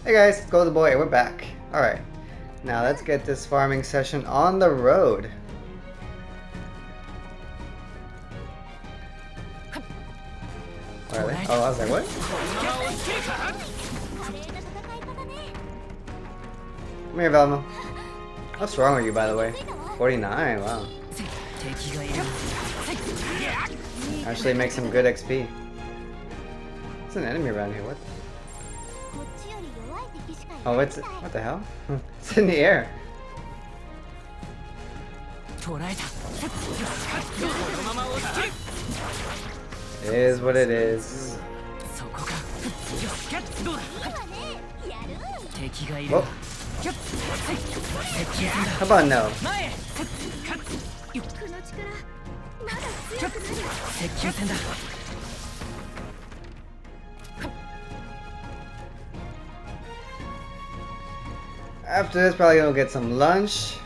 Hey guys, it's Golden Boy, we're back. Alright, now let's get this farming session on the road. Where are they? Oh, I was like, what? Come here, Velma. How strong are you, by the way? 49, wow. Actually makes some good XP. There's an enemy around here, what? Oh, what the hell? It's in the air. It is what it is. Whoa. How about no? After this, probably gonna get some lunch.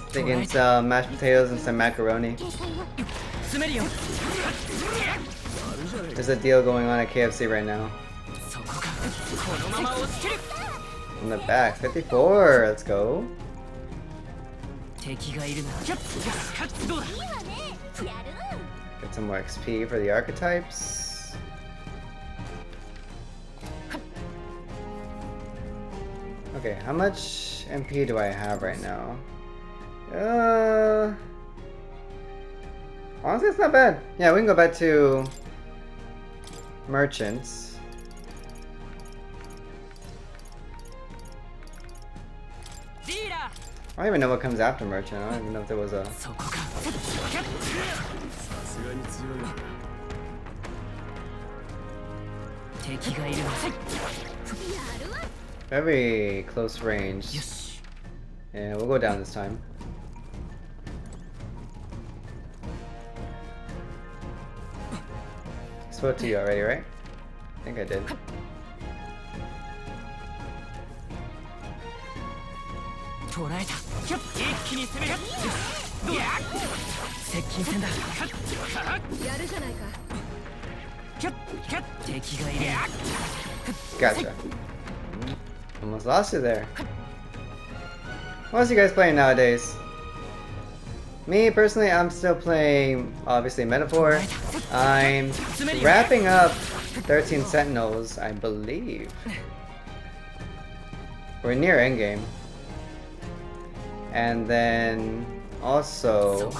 Thinking some mashed potatoes and some macaroni. There's a deal going on at KFC right now. In the back, 54. Let's go. Get some more XP for the archetypes. Okay, how much MP do I have right now? Honestly, it's not bad. Yeah, we can go back to merchants. I don't even know what comes after merchant. I don't even know if there was a... Very close range. Yeah, we'll go down this time. Spoke to you already, right? I think I did. Gotcha. Almost lost you there. What else are you guys playing nowadays? Me, personally, I'm still playing, obviously, Metaphor. I'm wrapping up 13 Sentinels, I believe. We're near endgame. And then, also,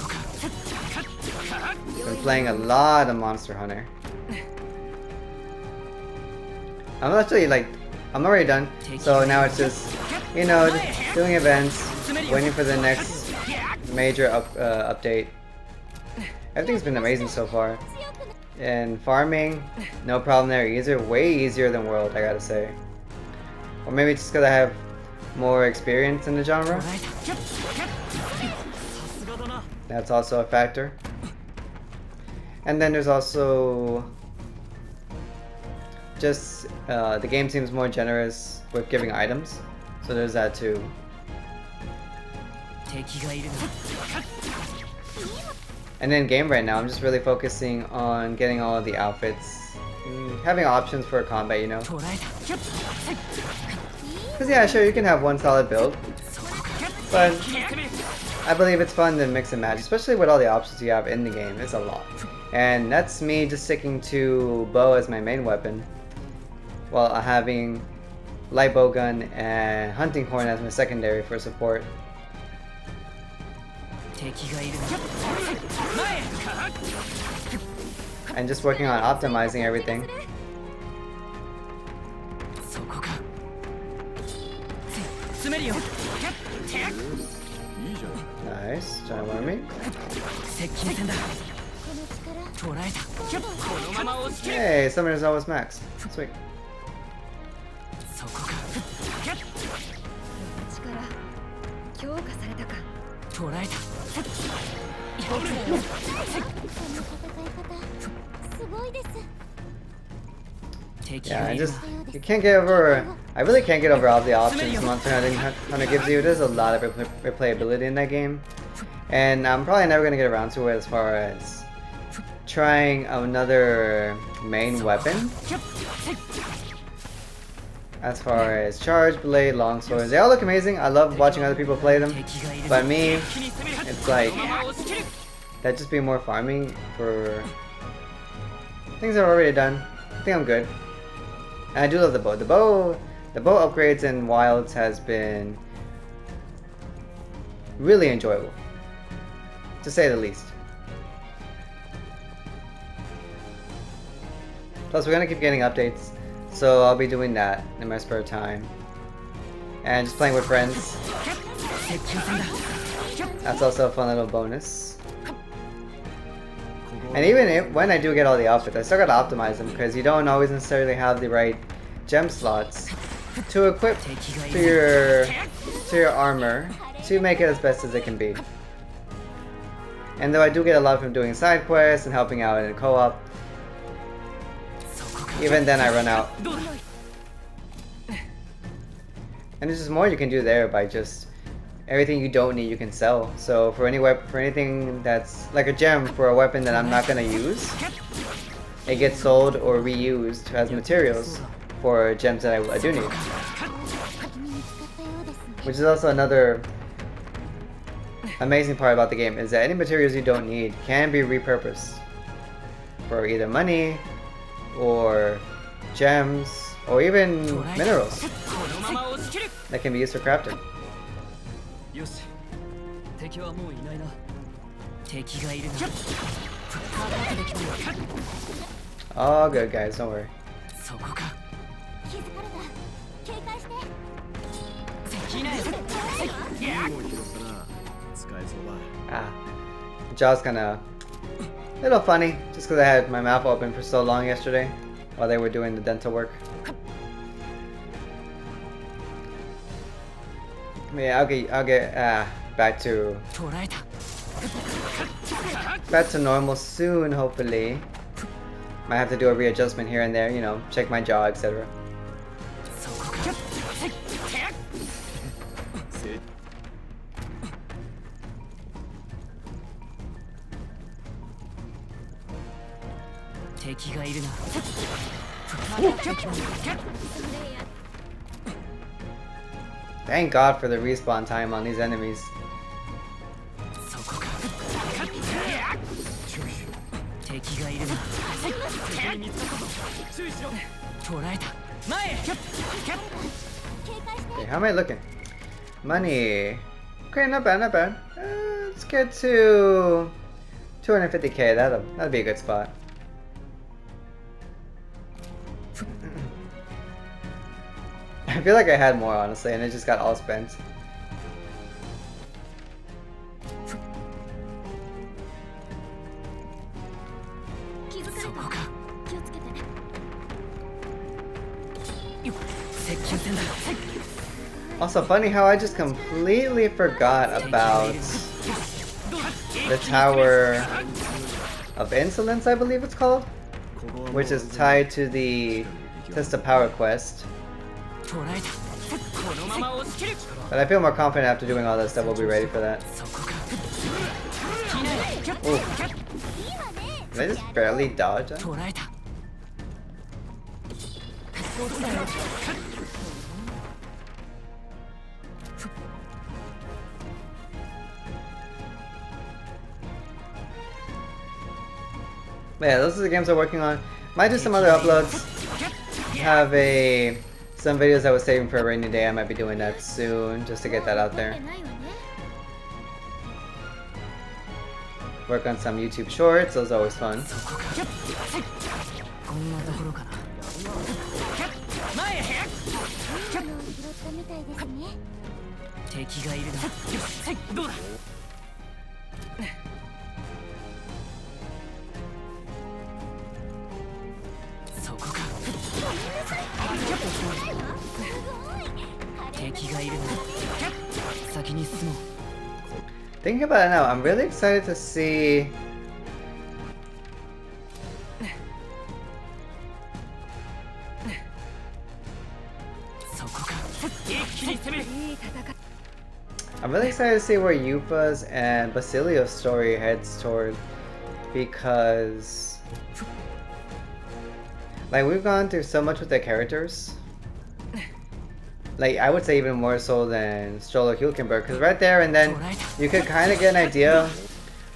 been playing a lot of Monster Hunter. I'm actually, like, I'm already done. So now it's just, you know, just doing events, waiting for the next major update. Everything's been amazing so far. And farming, no problem there either. Way easier than World, I gotta say. Or maybe it's just because I have more experience in the genre. That's also a factor. And then there's also just the game seems more generous with giving items. So there's that too. And in game right now, I'm just really focusing on getting all of the outfits, having options for combat, you know. Cause yeah, sure, you can have one solid build, but I believe it's fun to mix and match, especially with all the options you have in the game. It's a lot, and that's me just sticking to bow as my main weapon, while having light bowgun and hunting horn as my secondary for support. And just working on optimizing everything. Nice, giant wormy. Hey, summoner's always max. Sweet. Yeah, you can't get over, I really can't get over all the options Monster Hunter gives you. There's a lot of replayability in that game. And I'm probably never going to get around to it as far as trying another main weapon. As far as charge blade, long swords, they all look amazing. I love watching other people play them. But me, it's like that'd just be more farming for things I've already done. I think I'm good. And I do love the bow. The bow upgrades in Wilds has been really enjoyable, to say the least. Plus, we're gonna keep getting updates, so I'll be doing that in my spare time. And just playing with friends. That's also a fun little bonus. And even when I do get all the outfits, I still gotta optimize them because you don't always necessarily have the right gem slots to equip to your armor to make it as best as it can be. And though I do get a lot from doing side quests and helping out in co-op, even then I run out. And there's just more you can do there by just everything you don't need you can sell. So for anything that's like a gem for a weapon that I'm not gonna use, it gets sold or reused as materials for gems that I do need. Which is also another amazing part about the game, is that any materials you don't need can be repurposed for either money or gems or even minerals that can be used for crafting. All good, guys, don't worry. The jaw's kinda a little funny, just because I had my mouth open for so long yesterday while they were doing the dental work. Yeah, I'll get back to normal soon, hopefully. Might have to do a readjustment here and there, you know, check my jaw, etc. Thank God for the respawn time on these enemies. Okay, how am I looking? Money. Okay, not bad, not bad. Let's get to 250k. That'll be a good spot. I feel like I had more, honestly, and it just got all spent. Also, funny how I just completely forgot about the Tower of Insolence, I believe it's called, which is tied to the Test of Power quest. But I feel more confident after doing all this that we'll be ready for that. Ooh. Did I just barely dodge that? But yeah, those are the games I'm working on. Might do some other uploads. Have some videos I was saving for a rainy day. I might be doing that soon, just to get that out there. Work on some YouTube shorts, those are always fun. Thinking about it now, I'm really excited to see where Yupa's and Basilio's story heads toward, because like we've gone through so much with the characters. Like I would say even more so than Stroller Hulkenberg, because right there and then you could kind of get an idea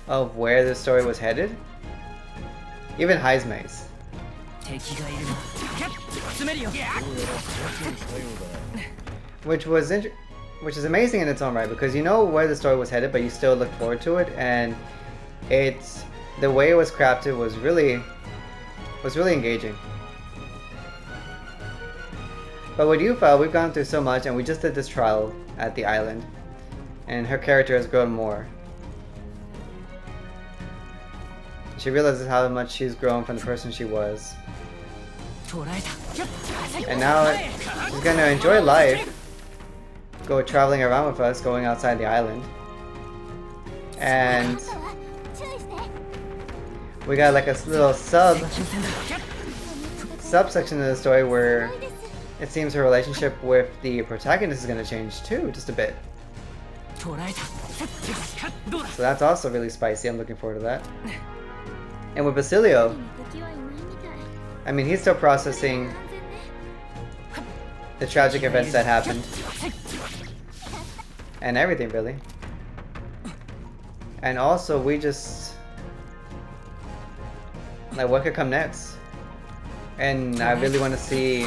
of where the story was headed. Even Heisma's. Which is amazing in its own right, because you know where the story was headed, but you still look forward to it, and the way it was crafted was really engaging. But with Yufa, we've gone through so much, and we just did this trial at the island, and her character has grown more. She realizes how much she's grown from the person she was. And now she's gonna enjoy life, go traveling around with us, going outside the island. And we got like a little subsection of the story where it seems her relationship with the protagonist is gonna change too, just a bit. So that's also really spicy, I'm looking forward to that. And with Basilio, I mean, he's still processing the tragic events that happened. And everything, really. And also, we just... like, what could come next? And I really want to see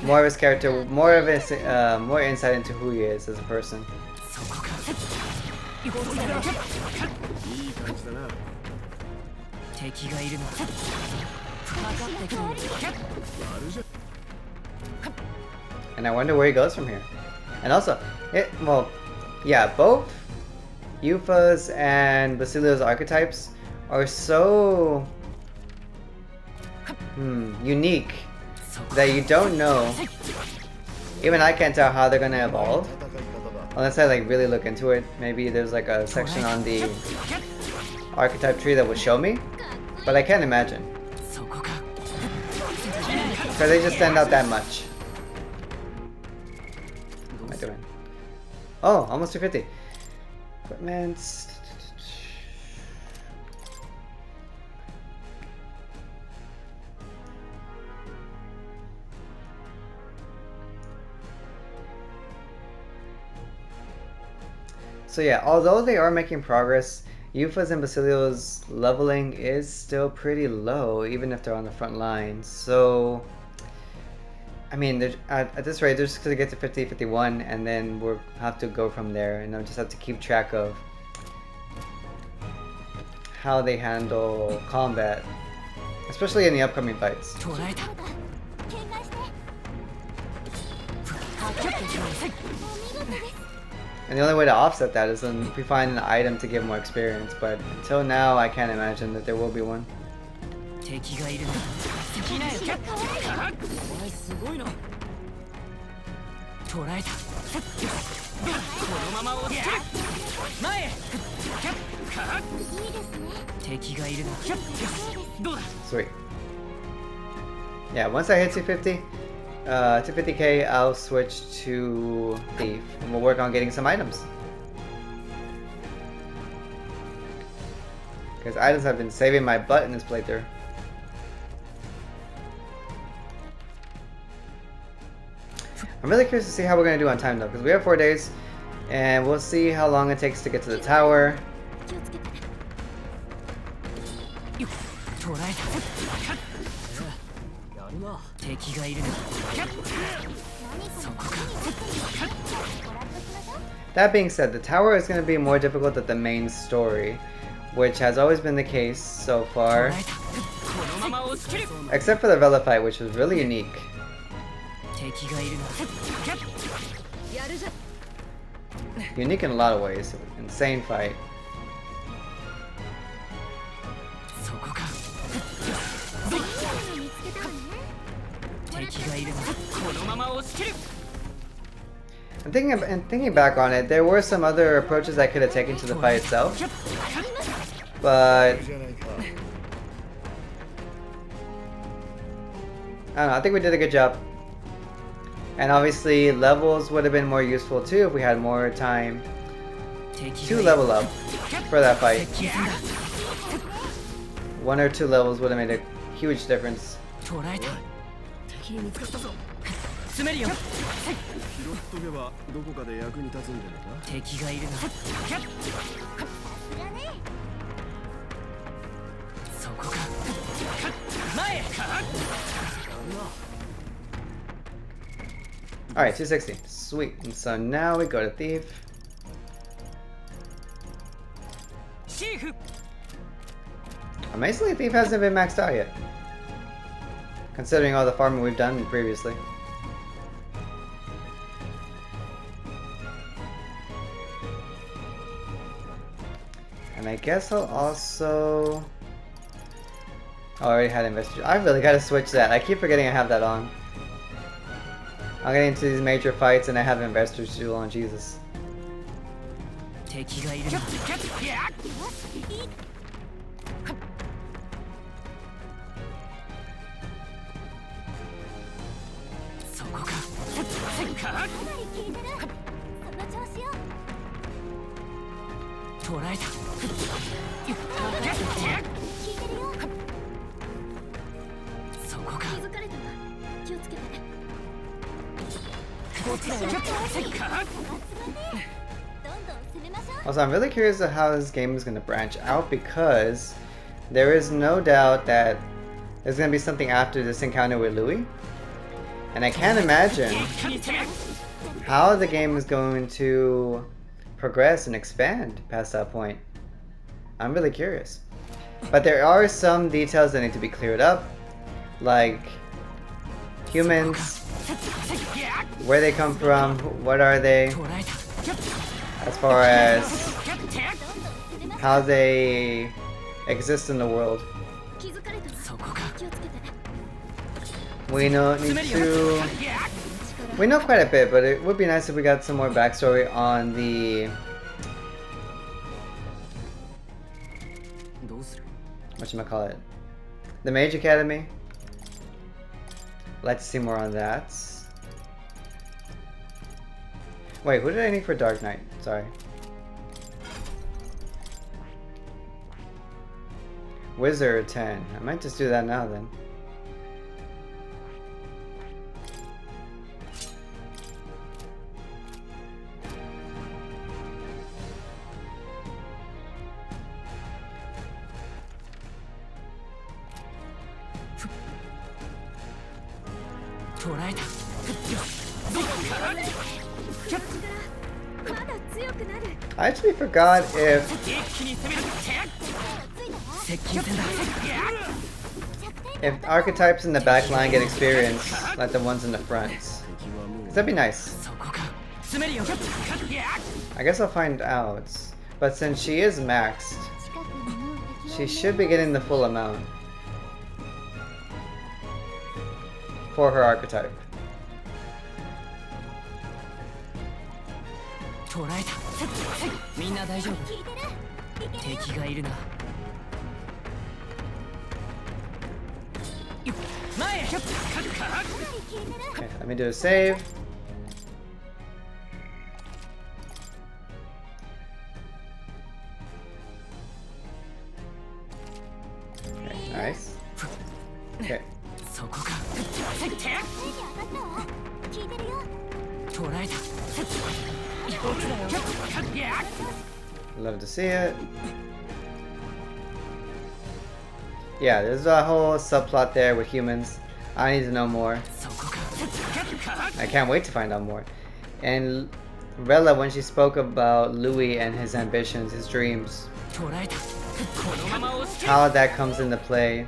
more of his character, more insight into who he is as a person. And I wonder where he goes from here. And also, both Yufa's and Basilio's archetypes are so unique that you don't know. Even I can't tell how they're gonna evolve unless I like really look into it. Maybe there's like a section on the archetype tree that would show me, but I can't imagine because they just stand out that much. What am I doing? Oh, almost 250. Equipment. So yeah, although they are making progress, Yufa's and Basilio's leveling is still pretty low, even if they're on the front line. So, I mean, at this rate, they're just going to get to 50, 51, and then we'll have to go from there, and I'll just have to keep track of how they handle combat, especially in the upcoming fights. And the only way to offset that is when we find an item to give more experience, but until now I can't imagine that there will be one. Sweet. Yeah, once I hit 250, 250k, I'll switch to Thief, and we'll work on getting some items. Because items have been saving my butt in this playthrough. I'm really curious to see how we're going to do on time though, because we have 4 days, and we'll see how long it takes to get to the tower. That being said, the tower is going to be more difficult than the main story, which has always been the case so far. Except for the Vela fight, which was really unique. Unique in a lot of ways. Insane fight. And thinking back on it, there were some other approaches I could have taken to the fight itself, but I don't know, I think we did a good job. And obviously levels would have been more useful too if we had more time to level up for that fight. 1 or 2 levels would have made a huge difference. Alright, 260. Sweet. And so now we go to Thief. Amazingly, Thief hasn't been maxed out yet, considering all the farming we've done previously. And I guess I'll also... Oh, I already had Investor. I really gotta switch that. I keep forgetting I have that on. I'm getting into these major fights and I have Investor's Jewel on. Jesus. Also, I'm really curious of how this game is going to branch out, because there is no doubt that there's going to be something after this encounter with Louis. And I can't imagine how the game is going to progress and expand past that point. I'm really curious. But there are some details that need to be cleared up, like humans, where they come from, what are they, as far as how they exist in the world. We know quite a bit, but it would be nice if we got some more backstory on the whatchamacallit, the Mage Academy. Let's see more on that. Wait, who did I need for Dark Knight? Sorry. Wizard 10. I might just do that now then. I actually forgot if archetypes in the back line get experience like the ones in the front. That'd be nice. I guess I'll find out. But since she is maxed, she should be getting the full amount for her archetype. Okay, let me do a save. Okay, nice. Okay. Love to see it. Yeah, there's a whole subplot there with humans. I need to know more. I can't wait to find out more. And Rella, when she spoke about Louis and his ambitions, his dreams, how that comes into play,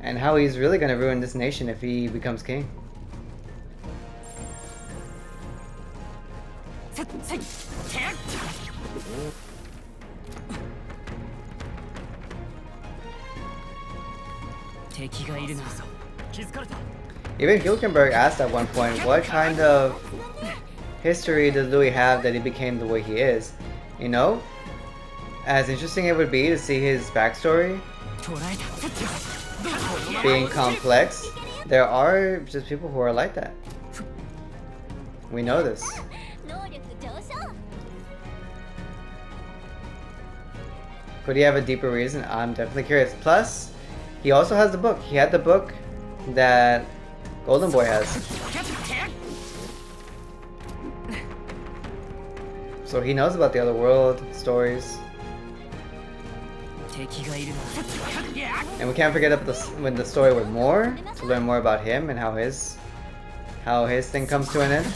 and how he's really going to ruin this nation if he becomes king. Even Hilkenberg asked at one point, what kind of history does Louis have that he became the way he is? You know, as interesting it would be to see his backstory being complex, there are just people who are like that. We know this. Could he have a deeper reason? I'm definitely curious. Plus, he also has the book. He had the book that Golden Boy has. So he knows about the other world stories. And we can't forget when the story with more to learn more about him and how his thing comes to an end.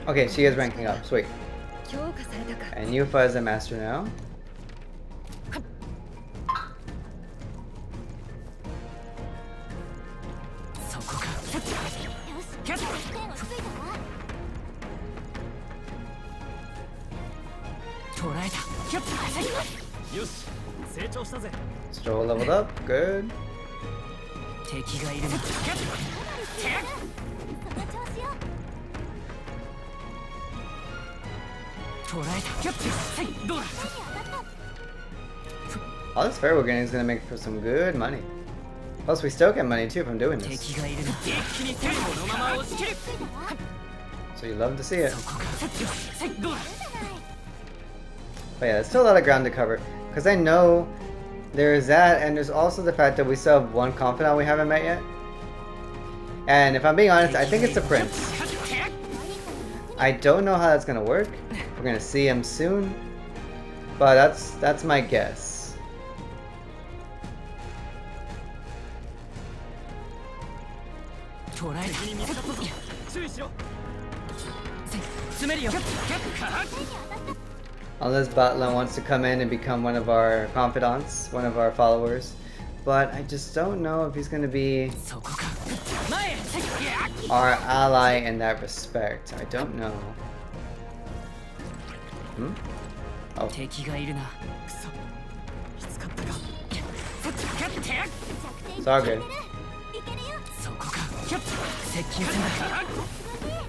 Okay, she is ranking up. Sweet. And Yufa is a master now. Stroll leveled up. Good. All this fair we're getting is gonna make for some good money. Plus, we still get money too from doing this. So you love to see it. But yeah, there's still a lot of ground to cover. Because I know there's that, and there's also the fact that we still have one confidant we haven't met yet. And if I'm being honest, I think it's the prince. I don't know how that's gonna work. We're gonna see him soon. But that's my guess. Unless Batla wants to come in and become one of our confidants, one of our followers. But I just don't know if he's going to be our ally in that respect. I don't know. Hmm? Oh. It's all good.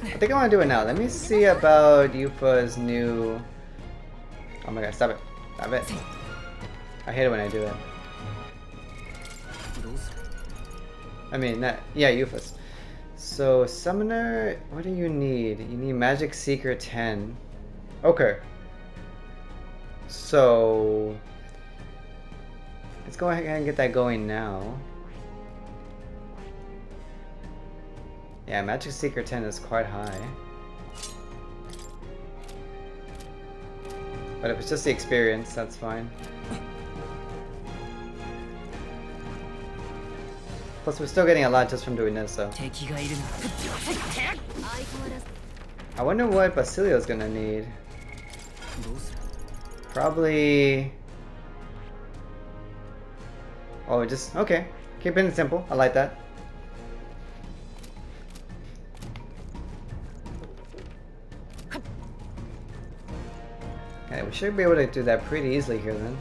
I think I want to do it now. Let me see about Yufa's new... Oh my god, stop it. Stop it. I hate it when I do that. I mean, yeah, Yufa's. So, Summoner, what do you need? You need Magic Seeker 10. Okay. So... let's go ahead and get that going now. Yeah, Magic Seeker 10 is quite high. But if it's just the experience, that's fine. Plus, we're still getting a lot just from doing this, so... I wonder what Basilio's gonna need. Probably... oh, just... okay. Keeping it simple. I like that. Okay, we should be able to do that pretty easily here then.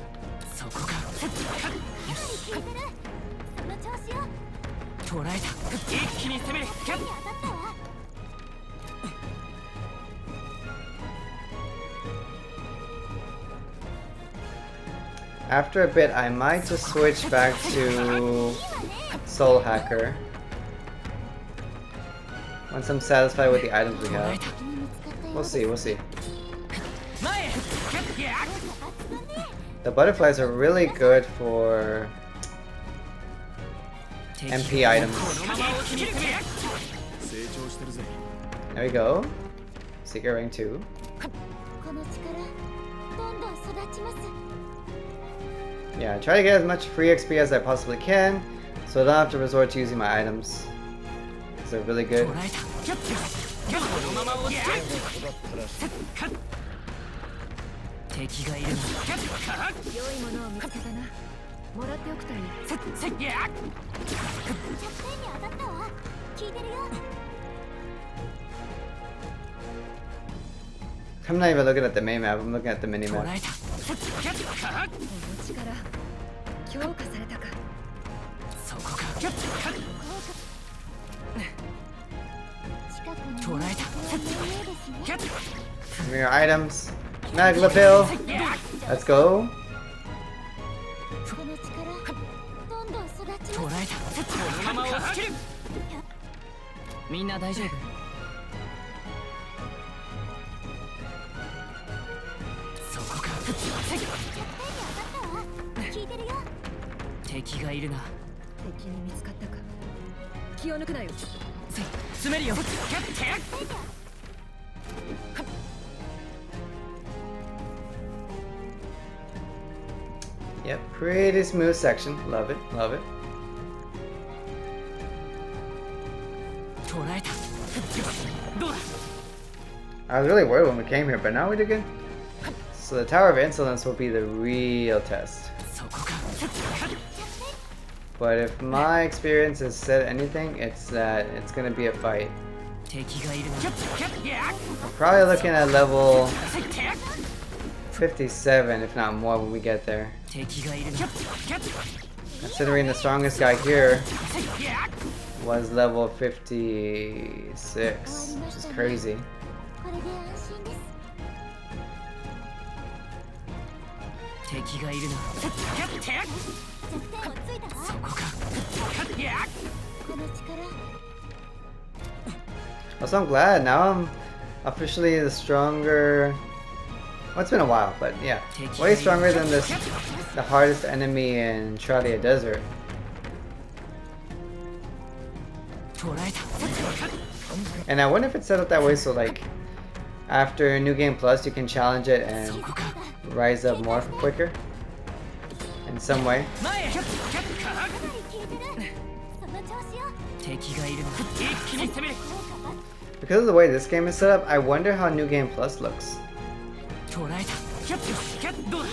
After a bit, I might just switch back to Soul Hacker. Once I'm satisfied with the items we have. We'll see, we'll see. The butterflies are really good for MP items. There we go. Secret rank 2. Yeah, try to get as much free XP as I possibly can, so I don't have to resort to using my items. Because they're really good. I'm not even looking at the main map, I'm looking at the mini map. Give me your items. Magla pill. Let's go. みんな大丈夫。そこか。敵がいるな。敵に見つかったか。気を抜くなよ。詰めるよ。Yep, pretty smooth section. Love it, love it. 捉えた。どうだ。 I was really worried when we came here, but now we did good. So the Tower of Insolence will be the real test. そこか。 But if my experience has said anything, it's that it's gonna be a fight. 敵がいるな。 I'm probably looking at level 57, if not more, when we get there. 敵がいるな。 Considering the strongest guy here was level 56, which is crazy. 敵がいるな。そこか。 Also, I'm glad now I'm officially the stronger. Well, it's been a while, but yeah, way stronger than the hardest enemy in Tralia Desert. 捉えた。 And I wonder if it's set up that way so like after New Game Plus you can challenge it and そこか。 rise up more quicker in some way. 前へ。敵がいるな。一気に攻める。 Because of the way this game is set up, I wonder how New Game Plus looks. 捉えた。どうだ。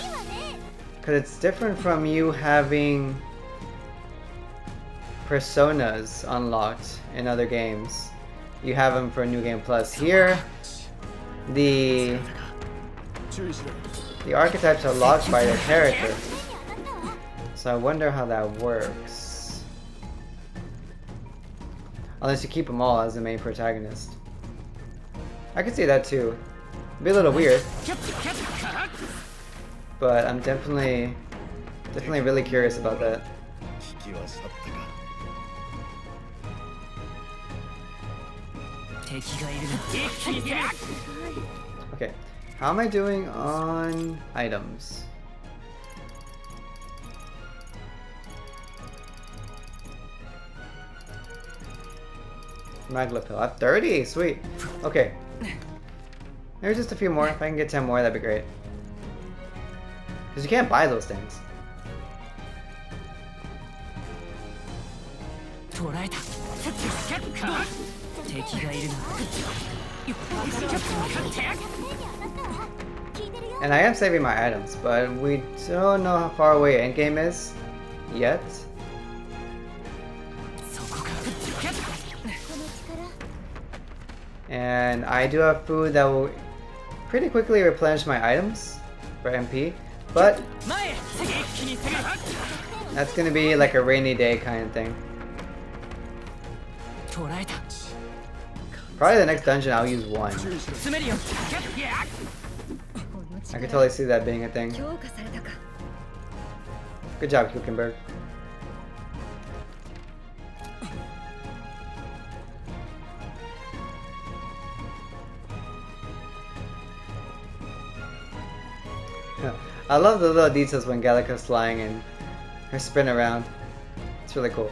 Because it's different from you having personas unlocked in other games. You have them for New Game Plus. Here, the archetypes are locked by their character. So I wonder how that works. Unless you keep them all as the main protagonist. I could see that too. It'd be a little weird. But I'm definitely really curious about that. Okay, how am I doing on items? Magla pill. I have 30. Sweet. Okay. Maybe just a few more. If I can get 10 more, that'd be great. Because you can't buy those things. And I am saving my items, but we don't know how far away endgame is yet. And I do have food that will pretty quickly replenish my items for MP, but that's gonna be like a rainy day kind of thing. Probably the next dungeon I'll use one. I can totally see that being a thing. Good job, Kuchenberg. I love the little details when Gallica's flying and her spin around. It's really cool.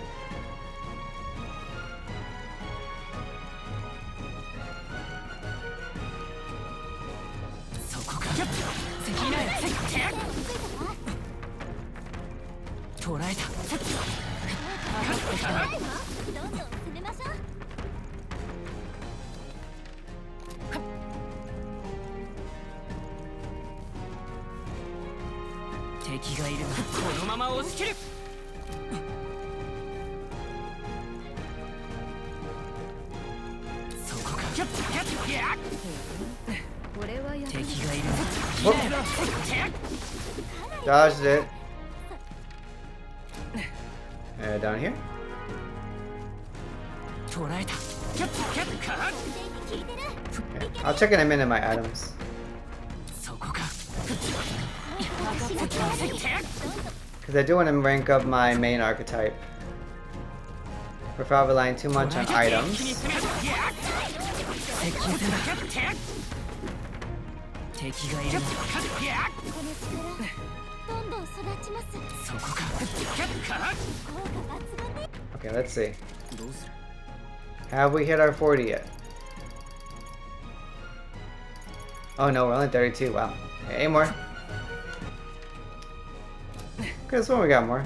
Dodged it. Down here. Okay. I'll check in a minute my items. Because I do want to rank up my main archetype. Without relying too much on items. 敵がいるな。そこか。 Okay, let's see. Have we hit our 40 yet? Oh no, we're only 32. Wow. Hey, more. Okay, this one we got more.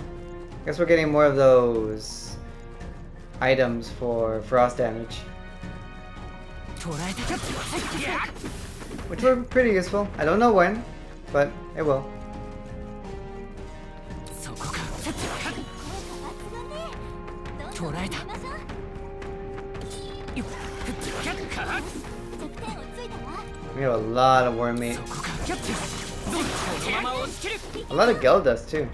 Guess we're getting more of those items for frost damage, which were pretty useful. I don't know when, but it will. We have a lot of worm meat. A lot of gel dust too.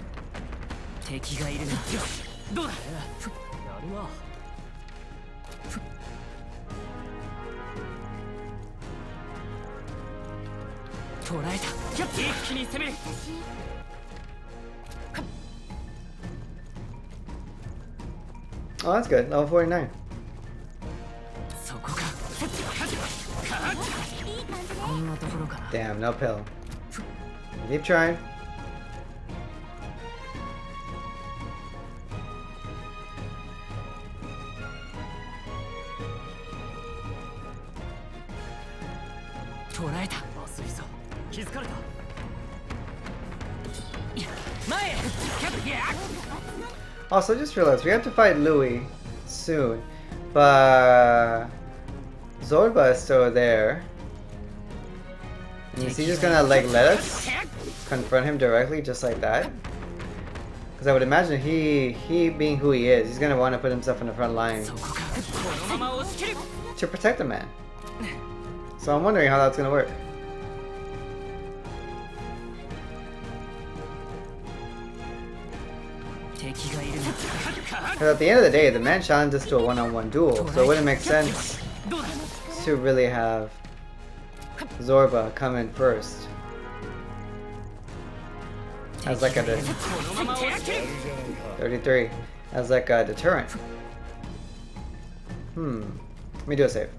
Oh, that's good. Level 49. Damn, no pill. Keep trying. Also, just realized we have to fight Louis soon, but Zorba is still there. And is he just gonna like let us confront him directly just like that? Because I would imagine he being who he is, he's gonna want to put himself in the front line to protect the man. So I'm wondering how that's gonna work. Because at the end of the day, the man challenged us to a one-on-one duel, so it wouldn't make sense to really have Zorba come in first as like a 33 as like a deterrent. Let me do a save.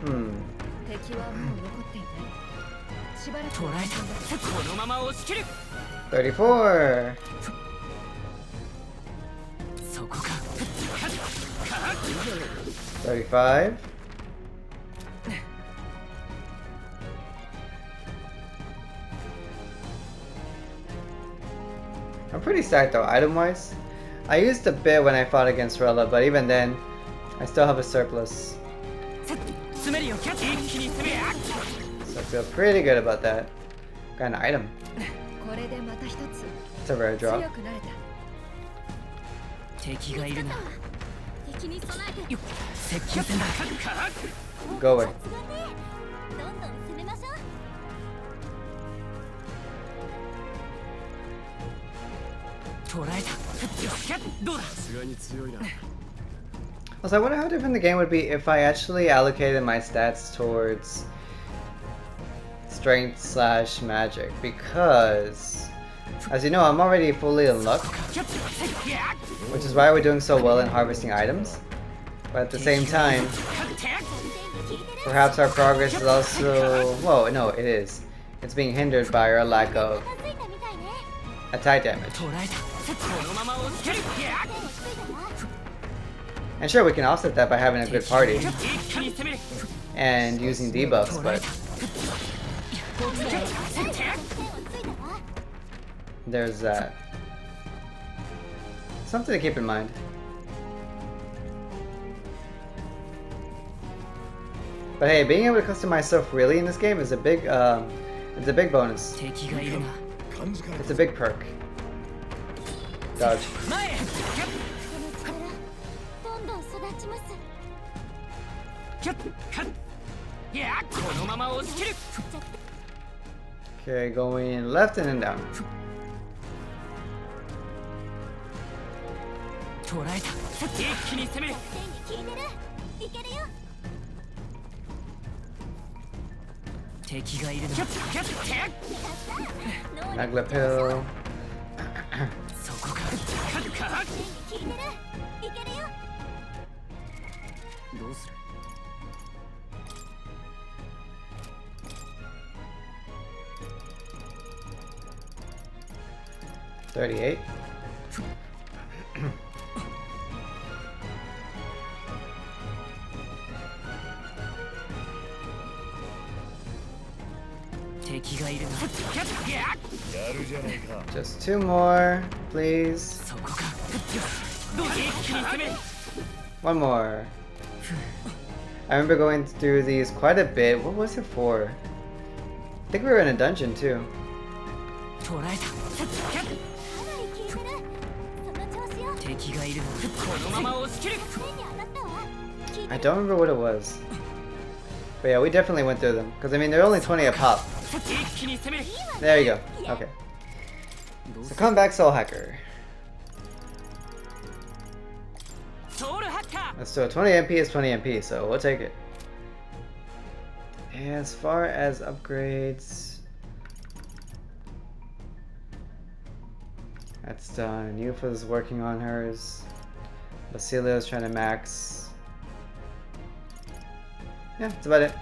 Hmm. 34. 35. I'm pretty stacked though, item-wise. I used a bit when I fought against Rella, but even then, I still have a surplus. So I feel pretty good about that. Got an item. It's a rare drop. Go away. Also, I wonder how different the game would be if I actually allocated my stats towards strength slash magic, because as you know, I'm already fully in luck, which is why we're doing so well in harvesting items. But at the same time, perhaps our progress is also, whoa, no, it is. It's being hindered by our lack of attack damage. And sure, we can offset that by having a good party and using debuffs, but there's that. Something to keep in mind. But hey, being able to customize stuff really in this game is a big, it's a big bonus. It's a big perk. Dodge. Okay, going left and then down. 捉えた。一気に攻める。敵がいるな。Magla pill. そこか。どうする。 38. Just 2 more, please. 1 more. I remember going through these quite a bit. What was it for? I think we were in a dungeon too. I don't remember what it was. But yeah, we definitely went through them. Because I mean, they're only 20 a pop. There you go. Okay. So come back, Soul Hacker. Let's do it. 20 MP is 20 MP, so we'll take it. As far as upgrades, that's done. Yufa's working on hers. Basilio's trying to max. Yeah, that's about it.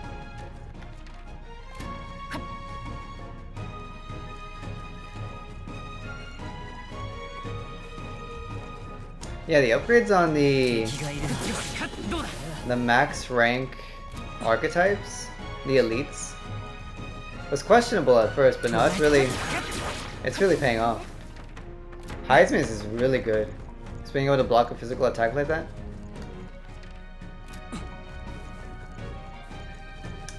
Yeah, the upgrades on the max rank archetypes, the elites, was questionable at first, but now it's really paying off. Heisman's is really good. Just being able to block a physical attack like that.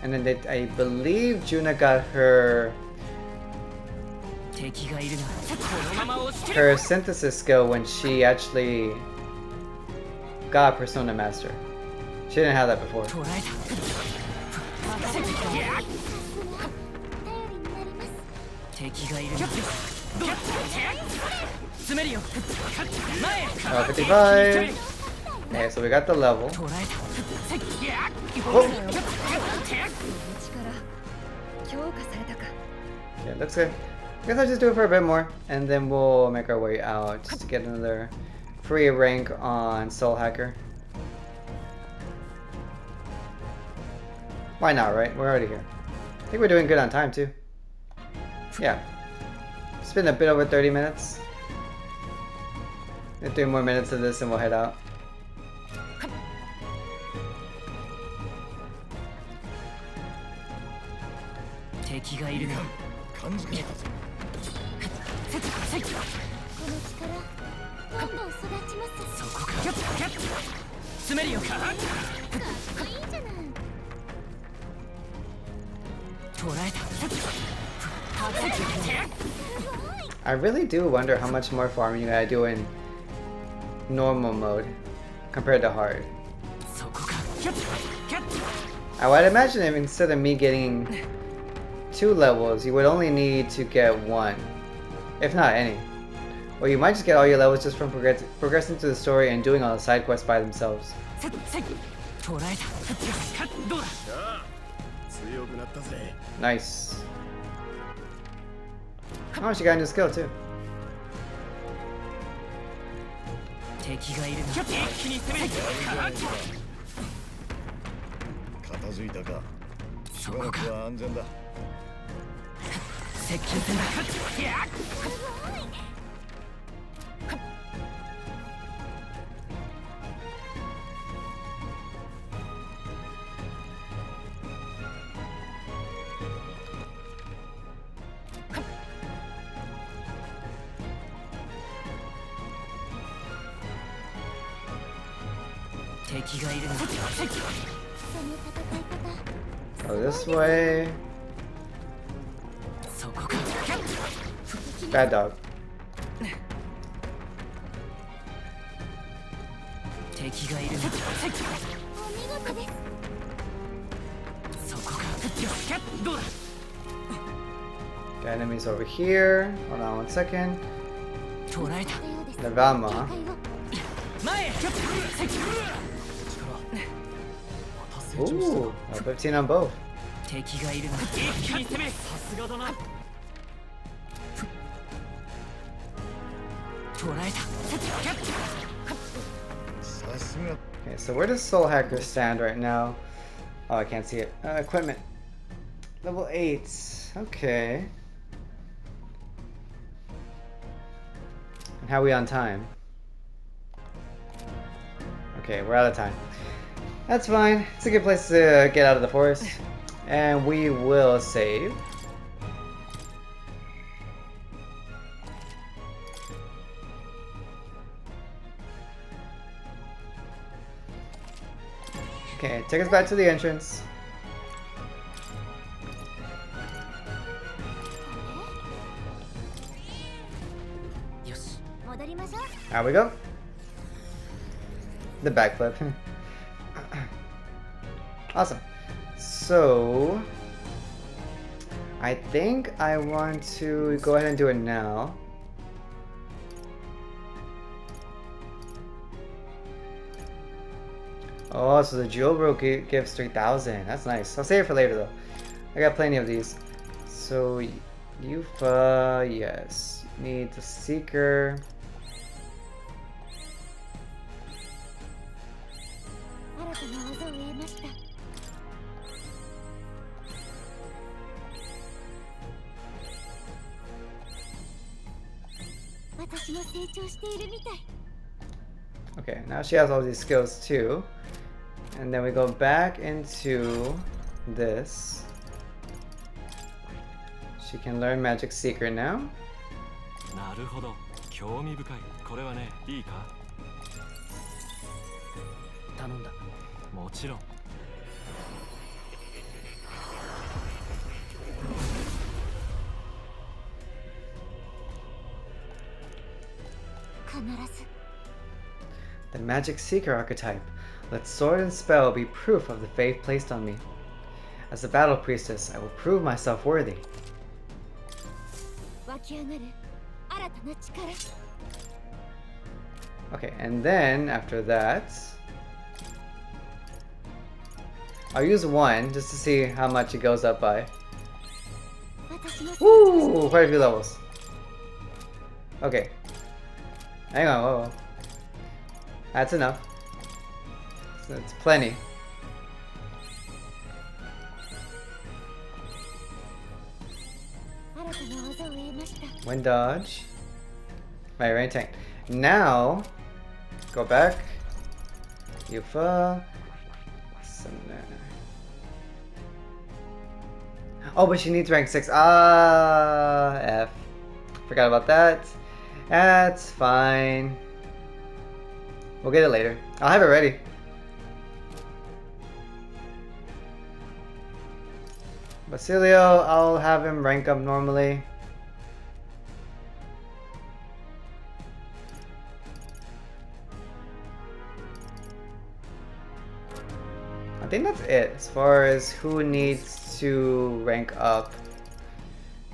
And then I believe Juna got her synthesis skill when she actually got Persona Master. She didn't have that before. Oh, 55. Okay, so we got the level. Whoa. Yeah, looks good. I guess I'll just do it for a bit more, and then we'll make our way out just to get another free rank on Soul Hacker. Why not, right? We're already here. I think we're doing good on time, too. Yeah. It's been a bit over 30 minutes. 3 more minutes of this and we'll head out. I really do wonder how much more farming you gotta do in normal mode compared to hard. I would imagine if instead of me getting 2 levels, you would only need to get 1, if not any. Or you might just get all your levels just from progressing through the story and doing all the side quests by themselves. Nice. Oh, she got a new skill too. Go this way. Bad dog. Got enemies over here. Hold on 1 second. Nevama. Ooh, 15 on both. 敵がいるな。一気に攻め。さすがだな。捕らえた。 Okay, so where does Soul Hacker stand right now? Oh, I can't see it. Equipment. Level 8. Okay. And how are we on time? Okay, we're out of time. That's fine. It's a good place to get out of the forest. And we will save. Okay, take us back to the entrance. There we go. The backflip. Awesome. So, I think I want to go ahead and do it now. Oh, so the jailbroke gives 3,000. That's nice. I'll save it for later though. I got plenty of these. So, Yufa, yes. Need the Seeker. Okay, now she has all these skills too. And then we go back into this. She can learn Magic Seeker now. The Magic Seeker archetype. Let sword and spell be proof of the faith placed on me. As a battle priestess, I will prove myself worthy. Okay, and then after that, I'll use one just to see how much it goes up by. Woo! Quite a few levels. Okay. Hang on, whoa. That's enough. So it's plenty. Wind dodge. My rain tank. Now, go back. Yufa. Oh, but she needs rank 6. Ah, F. Forgot about that. That's fine. We'll get it later. I'll have it ready. Basilio, I'll have him rank up normally. I think that's it as far as who needs to rank up.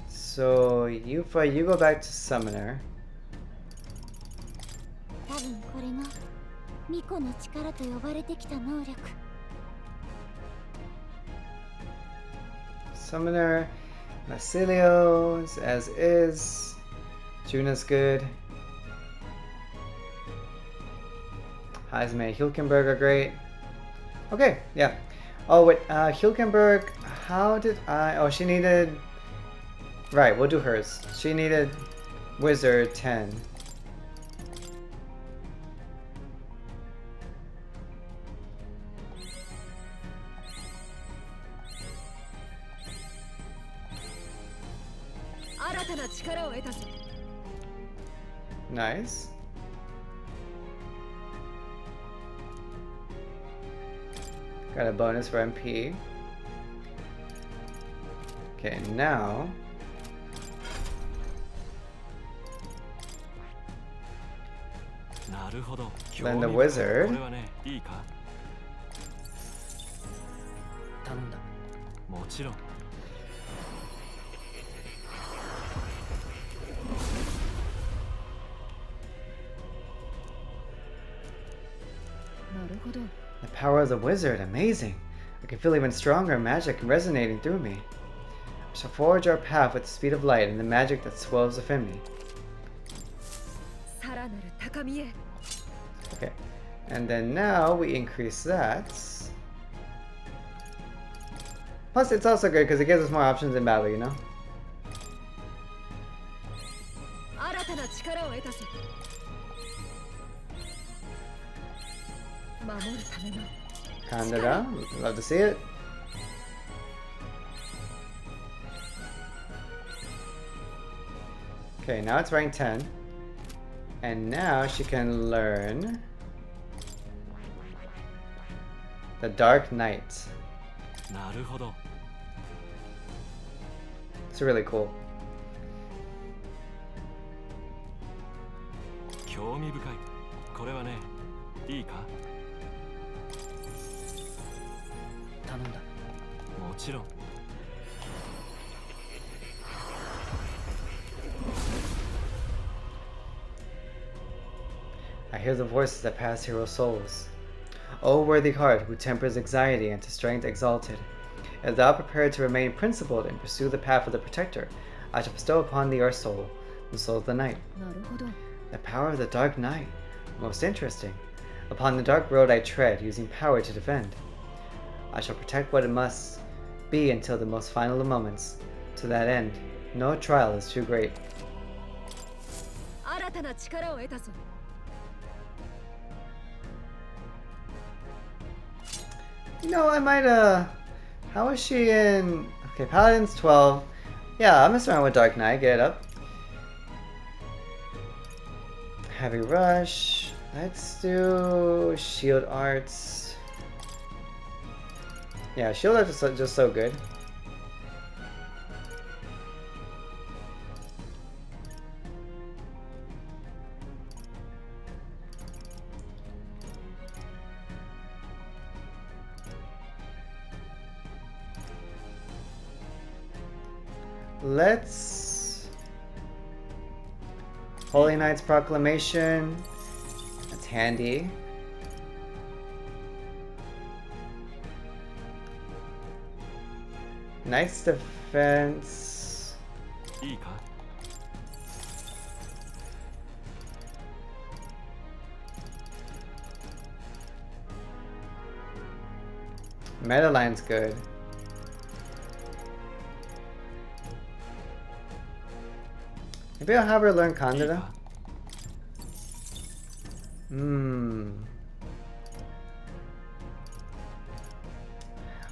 So, Yufa, you go back to Summoner. Summoner, Basilio as is. Juna's good. Heisman, Hilkenberg are great. Okay, yeah. Oh wait, Hilkenberg, how did I... Oh, she needed... Right, we'll do hers. She needed Wizard 10. Nice. Got a bonus for MP. Okay, now... Then the wizard. ほど。 The power of the wizard, amazing. I can feel even stronger magic resonating through me. I shall forge our path with the speed of light and the magic that swells within me. さらなる高みへ。 Okay, and then now we increase that. Plus, it's also good because it gives us more options in battle, you know? 新たな力を得たぞ。守るための。 Kandara, love to see it. Okay, now it's rank 10. And now she can learn the Dark Knight. なるほど。 It's really cool. 興味深い。これはね、いいか？頼んだ。もちろん。 I hear the voices that pass hero souls. O worthy heart, who tempers anxiety and to strength exalted, as thou prepared to remain principled and pursue the path of the protector, I shall bestow upon thee our soul, the soul of the night. なるほど。 The power of the dark night. Most interesting. Upon the dark road I tread, using power to defend. I shall protect what it must be until the most final of moments. To that end, no trial is too great. 新たな力を得たぞ。 You know, I might, how is she in... Okay, Paladin's 12. Yeah, I'm mess around with Dark Knight, get it up. Heavy Rush. Let's do Shield Arts. Yeah, Shield Arts is just so good. Let's... Holy Knight's Proclamation. That's handy. Knight's Defense. いいか？ Meta line's good. Maybe I'll have her learn Kandara.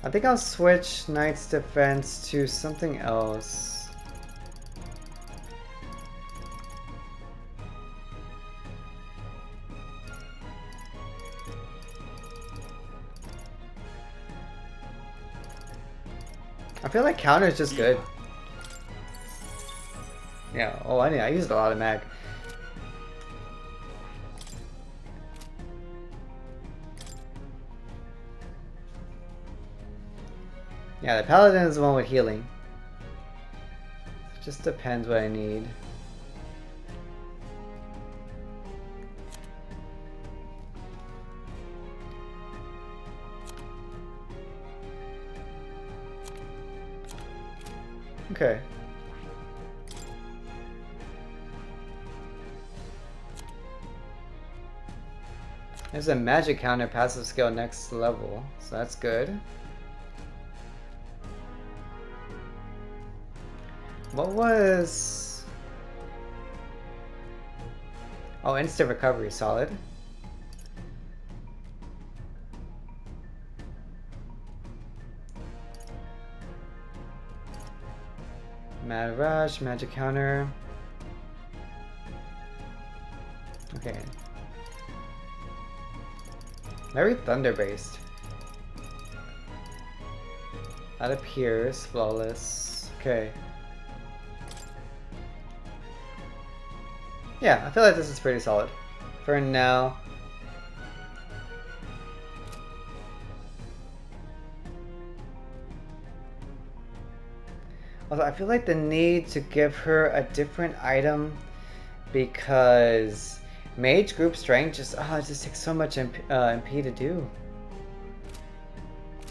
I think I'll switch Knight's Defense to something else. I feel like counter is just good. Yeah, oh I used a lot of mag. Yeah, the paladin is the one with healing. It just depends what I need. Okay. There's a magic counter passive skill next level, so that's good. What was... Oh, instant recovery, solid. Mad Rush, magic counter. Okay. Very thunder based. That appears flawless. Okay. Yeah, I feel like this is pretty solid. For now. Also, I feel like the need to give her a different item because Mage group strength just it just takes so much MP to do.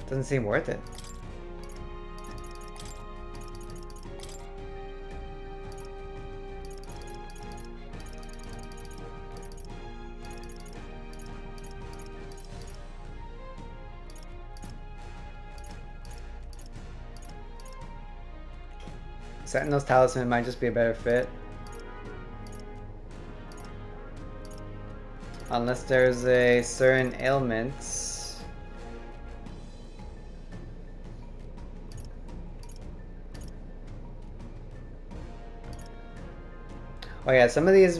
Doesn't seem worth it. Sentinel's Talisman might just be a better fit. Unless there's a certain ailment. Oh yeah, some of these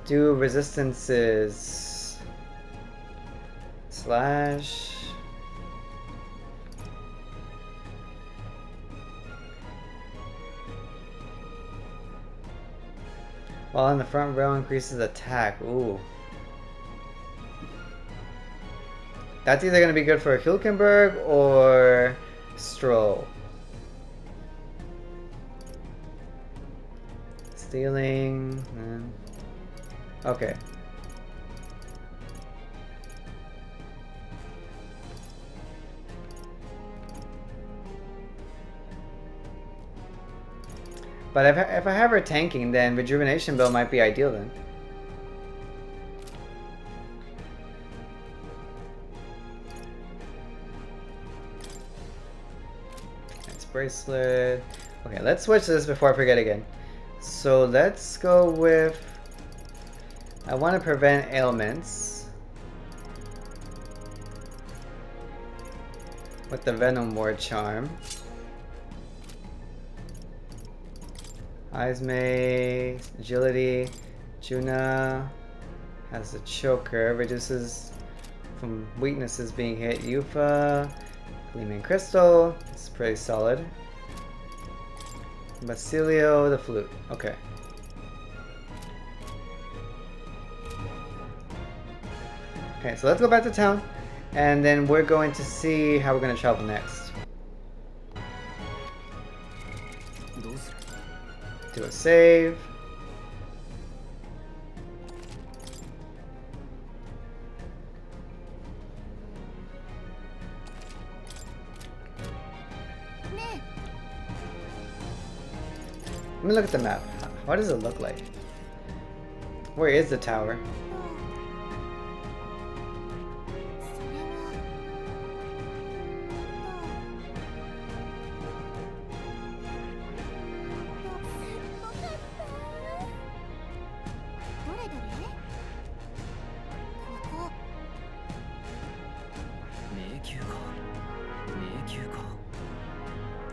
do resistances. Slash. While in the front row increases attack. Ooh. That's either going to be good for Hülkenberg or Stroll. Stealing. Okay. But if I have her tanking, then Rejuvenation Bill might be ideal then. Nice bracelet. Okay, let's switch this before I forget again. So let's go with... I want to prevent ailments. With the Venom Ward Charm. Izme, Agility, Juna has a choker, reduces from weaknesses being hit. Yufa, Gleaming Crystal, it's pretty solid. Basilio, the flute, okay. Okay, so let's go back to town, and then we're going to see how we're going to travel next. Do a save. Let me look at the map. What does it look like? Where is the tower?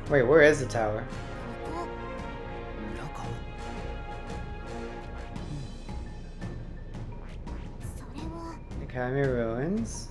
Wait, where is the tower? Academy Ruins.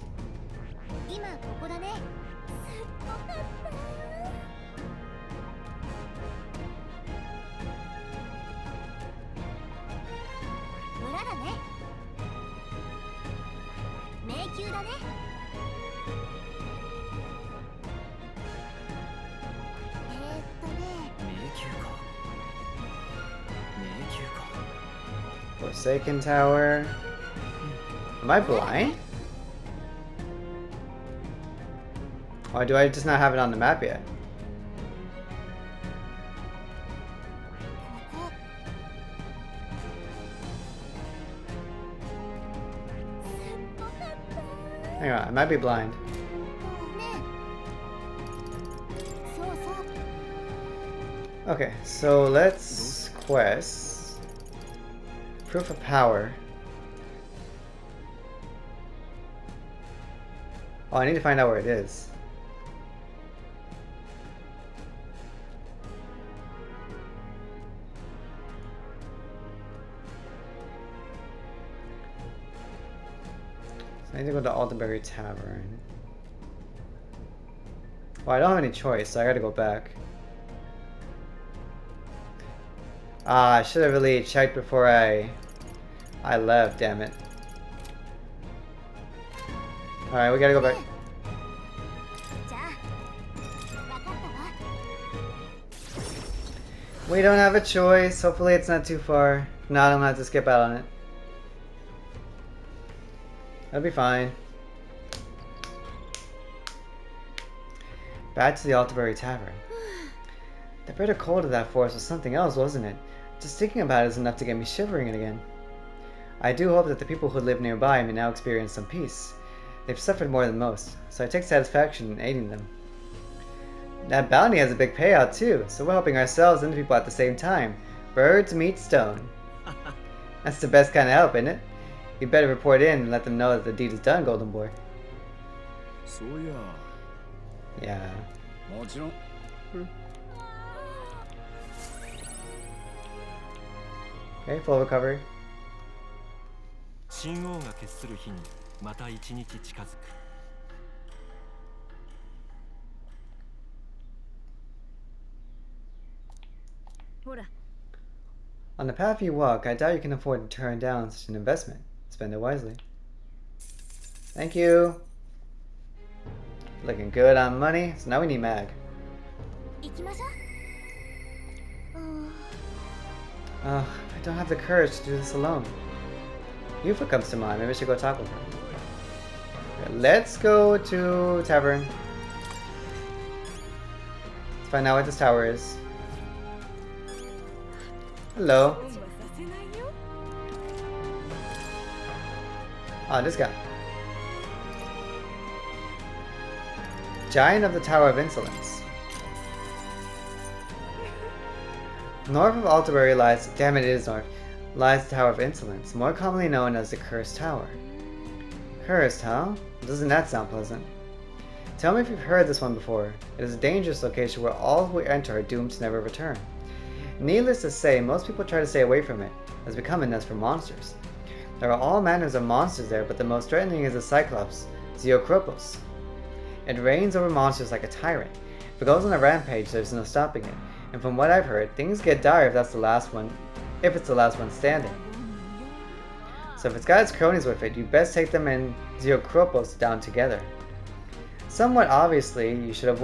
Forsaken Tower. Am I blind? Or do I just not have it on the map yet? Hang on, I might be blind. Okay, so let's quest. Proof of power. Oh, I need to find out where it is. So I need to go to Alderberry Tavern. Well, I don't have any choice, so I gotta go back. Ah, I should have really checked before I left, damn it. Alright, we gotta go back. We don't have a choice. Hopefully it's not too far. If not, I'm gonna have to skip out on it. That'll be fine. Back to the Altaberry Tavern. The bitter cold of that forest was something else, wasn't it? Just thinking about it is enough to get me shivering again. I do hope that the people who live nearby may now experience some peace. They've suffered more than most, so I take satisfaction in aiding them. That bounty has a big payout too, so we're helping ourselves and the people at the same time. Birds meet stone. That's the best kind of help, isn't it? You better report in and let them know that the deed is done, Golden Boy. So Yeah. Okay, full recovery. 神王が決する日にまた一日近づく。 On the path you walk, I doubt you can afford to turn down such an investment. Spend it wisely. Thank you. Looking good on money, so now we need mag. I don't have the courage to do this alone. Yufa comes to mind. Maybe I should go talk with her. Okay, let's go to Tavern. Let's find out what this tower is. Hello. Oh, this guy. Giant of the Tower of Insolence. North of Altaberry lies, damn it, it is north, lies the Tower of Insolence, more commonly known as the Cursed Tower. Cursed, huh? Doesn't that sound pleasant? Tell me if you've heard this one before. It is a dangerous location where all who enter are doomed to never return. Needless to say, most people try to stay away from it. It has become a nest for monsters. There are all manners of monsters there, but the most threatening is the Cyclops, Zeokropos. It reigns over monsters like a tyrant. If it goes on a rampage, there's no stopping it. And from what I've heard, things get dire if it's the last one standing. So if it's got its cronies with it, you best take them and Zeokropos down together. Somewhat obviously, you should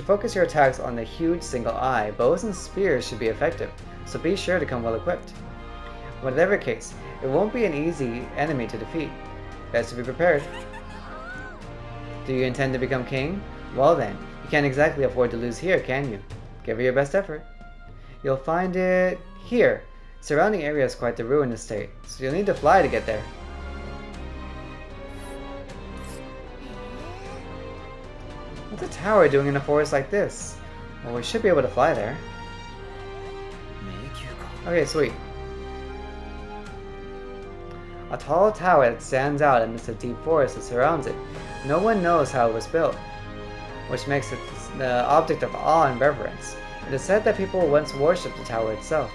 focus your attacks on the huge single eye. Bows and spears should be effective, so be sure to come well equipped. Whatever case, it won't be an easy enemy to defeat. Best to be prepared. Do you intend to become king? Well then, you can't exactly afford to lose here, can you? Give it your best effort. You'll find it here. Surrounding area is quite the ruinous state, so you'll need to fly to get there. What's a tower doing in a forest like this? Well, we should be able to fly there. Okay, sweet. A tall tower that stands out amidst the deep forest that surrounds it. No one knows how it was built, which makes it the object of awe and reverence. It is said that people once worshipped the tower itself.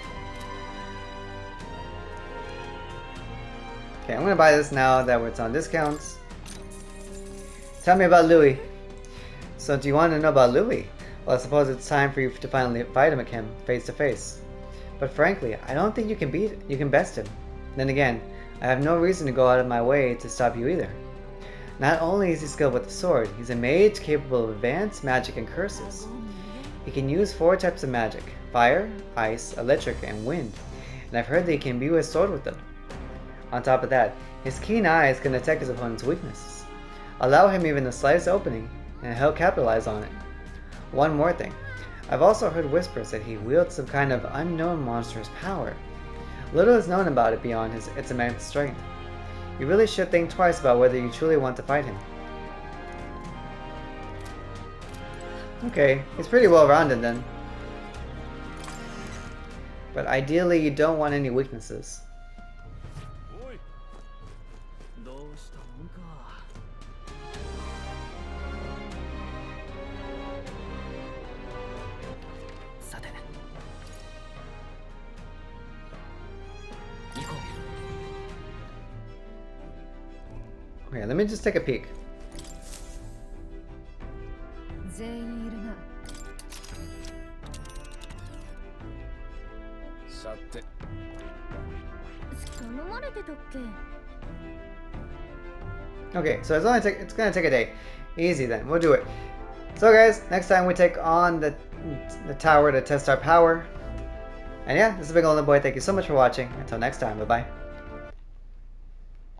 Okay, I'm gonna buy this now that it's on discounts. Tell me about Louis. So do you want to know about Louis? Well, I suppose it's time for you to finally fight him face to face. But frankly, I don't think you can best him. Then again, I have no reason to go out of my way to stop you either. Not only is he skilled with the sword, he's a mage capable of advanced magic and curses. He can use 4 types of magic: fire, ice, electric, and wind. And I've heard that he can imbue his sword with them. On top of that, his keen eyes can detect his opponent's weaknesses. Allow him even the slightest opening, and he'll capitalize on it. One more thing. I've also heard whispers that he wields some kind of unknown monstrous power. Little is known about it beyond its immense strength. You really should think twice about whether you truly want to fight him. Okay, he's pretty well rounded then. But ideally you don't want any weaknesses. Okay, let me just take a peek. Okay, so it's gonna take a day. Easy then, we'll do it. So guys, next time we take on the tower to test our power. And yeah, this has been Golden Boy. Thank you so much for watching. Until next time, bye bye.